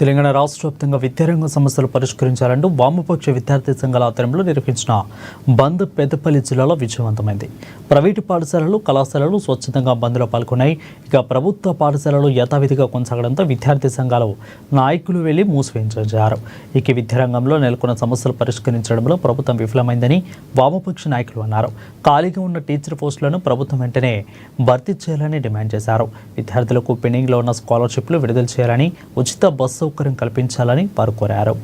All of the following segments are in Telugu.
తెలంగాణ రాష్ట్ర వ్యాప్తంగా విద్యారంగ సమస్యలు పరిష్కరించాలంటూ వామపక్ష విద్యార్థి సంఘాల ఆధ్వర్యంలో నిర్వహించిన బంద్ పెద్దపల్లి జిల్లాలో విజయవంతమైంది. ప్రైవేటు పాఠశాలలు, కళాశాలలు స్వచ్ఛందంగా బంద్లో పాల్గొన్నాయి. ఇక ప్రభుత్వ పాఠశాలలు యథావిధిగా కొనసాగడంతో విద్యార్థి సంఘాల నాయకులు వెళ్లి మూసివేయించారు. ఇక విద్యారంగంలో నెలకొన్న సమస్యలు పరిష్కరించడంలో ప్రభుత్వం విఫలమైందని వామపక్ష నాయకులు అన్నారు. ఖాళీగా ఉన్న టీచర్ పోస్టులను ప్రభుత్వం వెంటనే భర్తీ చేయాలని డిమాండ్ చేశారు. విద్యార్థులకు పెండింగ్లో ఉన్న స్కాలర్షిప్లు విడుదల చేయాలని, ఉచిత బస్సు సౌకర్యం కల్పించాలని వారు కోరారు.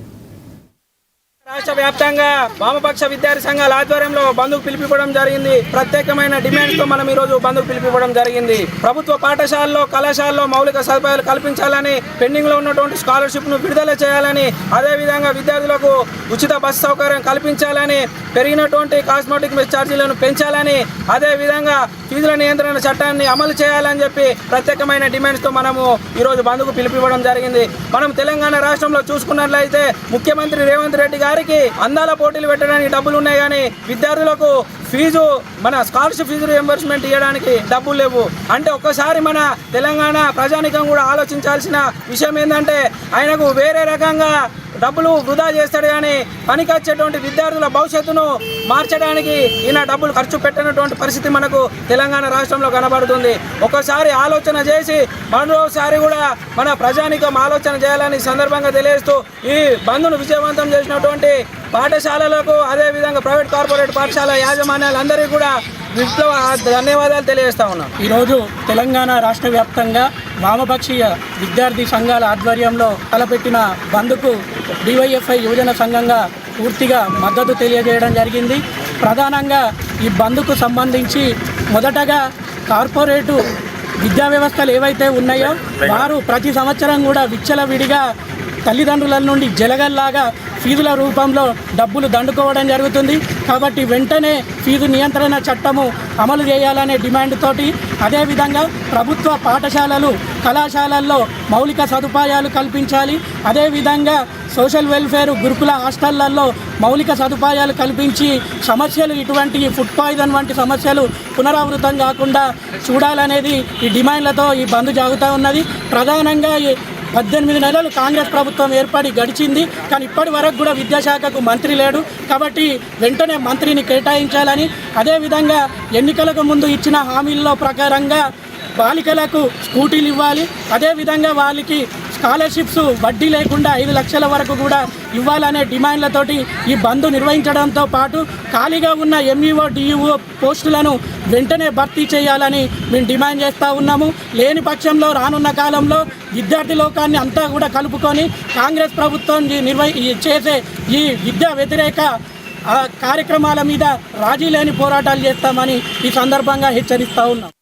రాష్ట్ర వ్యాప్తంగా వామపక్ష విద్యార్థి సంఘాల ఆధ్వర్యంలో బంద్కు పిలిపివ్వడం జరిగింది. ప్రత్యేకమైన డిమాండ్స్ తో మనం ఈ రోజు బంద్కు పిలిపివ్వడం జరిగింది. ప్రభుత్వ పాఠశాలలో, కళాశాలలో మౌలిక సదుపాయాలు కల్పించాలని, పెండింగ్ లో ఉన్నటువంటి స్కాలర్షిప్ ను విడుదల చేయాలని, అదేవిధంగా విద్యార్థులకు ఉచిత బస్సు సౌకర్యం కల్పించాలని, పెరిగినటువంటి కాస్మెటిక్ మెస్ ఛార్జీలను పెంచాలని, అదేవిధంగా ఫీజుల నియంత్రణ చట్టాన్ని అమలు చేయాలని చెప్పి ప్రత్యేకమైన డిమాండ్స్ తో మనము ఈ రోజు బంద్కు పిలిపివ్వడం జరిగింది. మనం తెలంగాణ రాష్ట్రంలో చూసుకున్నట్లయితే ముఖ్యమంత్రి రేవంత్ రెడ్డి గారికి అందాల పోటీలు పెట్టడానికి డబ్బులు ఉన్నాయి, కానీ విద్యార్థులకు ఫీజు మన స్కాలర్షిప్ ఫీజు రియంబర్స్మెంట్ ఇవ్వడానికి డబ్బులు లేవు. అంటే ఒక్కసారి మన తెలంగాణ ప్రజానికం కూడా ఆలోచించాల్సిన విషయం ఏంటంటే, ఆయనకు వేరే రకంగా డబ్బులు వృధా చేస్తాడు, కానీ పనికొచ్చేటువంటి విద్యార్థుల భవిష్యత్తును మార్చడానికి ఈయన డబ్బులు ఖర్చు పెట్టినటువంటి పరిస్థితి మనకు తెలంగాణ రాష్ట్రంలో కనబడుతుంది. ఒకసారి ఆలోచన చేసి మరోసారి కూడా మన ప్రజానికం ఆలోచన చేయాలని సందర్భంగా తెలియజేస్తూ ఈ బంద్ను విజయవంతం చేసినటువంటి పాఠశాలలకు, అదేవిధంగా ప్రైవేట్ కార్పొరేట్ పాఠశాల యాజమాన్యాలందరికీ కూడా విప్లవ ధన్యవాదాలు తెలియజేస్తా ఉన్నాం. ఈరోజు తెలంగాణ రాష్ట్ర వ్యాప్తంగా వామపక్షీయ విద్యార్థి సంఘాల ఆధ్వర్యంలో తలపెట్టిన బంద్కు డివైఎఫ్ఐ యువజన సంఘంగా పూర్తిగా మద్దతు తెలియజేయడం జరిగింది. ప్రధానంగా ఈ బంద్కు సంబంధించి మొదటగా కార్పొరేటు విద్యా వ్యవస్థలు ఏవైతే ఉన్నాయో వారు ప్రతి సంవత్సరం కూడా విచ్చలవిడిగా తల్లిదండ్రుల నుండి జలగల్లాగా ఫీజుల రూపంలో డబ్బులు దండుకోవడం జరుగుతుంది. కాబట్టి వెంటనే ఫీజు నియంత్రణ చట్టము అమలు చేయాలనే డిమాండ్ తోటి, అదేవిధంగా ప్రభుత్వ పాఠశాలలు, కళాశాలల్లో మౌలిక సదుపాయాలు కల్పించాలి. అదేవిధంగా సోషల్ వెల్ఫేర్ గురుకుల హాస్టళ్లలో మౌలిక సదుపాయాలు కల్పించి సమస్యలు, ఇటువంటి ఫుడ్ పాయిజన్ వంటి సమస్యలు పునరావృతం కాకుండా చూడాలనేది ఈ డిమాండ్లతో ఈ బంద్ సాగుతూ ఉన్నది. ప్రధానంగా 18 నెలలు కాంగ్రెస్ ప్రభుత్వం ఏర్పడి గడిచింది, కానీ ఇప్పటి వరకు కూడా విద్యాశాఖకు మంత్రి లేడు. కాబట్టి వెంటనే మంత్రిని కేటాయించాలని, అదేవిధంగా ఎన్నికలకు ముందు ఇచ్చిన హామీల్లో ప్రకారంగా బాలికలకు స్కూటీలు ఇవ్వాలి, అదేవిధంగా వాళ్ళకి స్కాలర్షిప్స్ వడ్డీ లేకుండా 5 లక్షల వరకు కూడా ఇవ్వాలనే డిమాండ్లతోటి ఈ బంద్ నిర్వహించడంతో పాటు ఖాళీగా ఉన్న ఎంఈఓ, డిఈఓ పోస్టులను వెంటనే భర్తీ చేయాలని మేము డిమాండ్ చేస్తూ ఉన్నాము. లేని పక్షంలో రానున్న కాలంలో విద్యార్థి లోకాన్ని అంతా కూడా కలుపుకొని కాంగ్రెస్ ప్రభుత్వం చేసే ఈ విద్యా వ్యతిరేక కార్యక్రమాల మీద రాజీ లేని పోరాటాలు చేస్తామని ఈ సందర్భంగా హెచ్చరిస్తూ ఉన్నాం.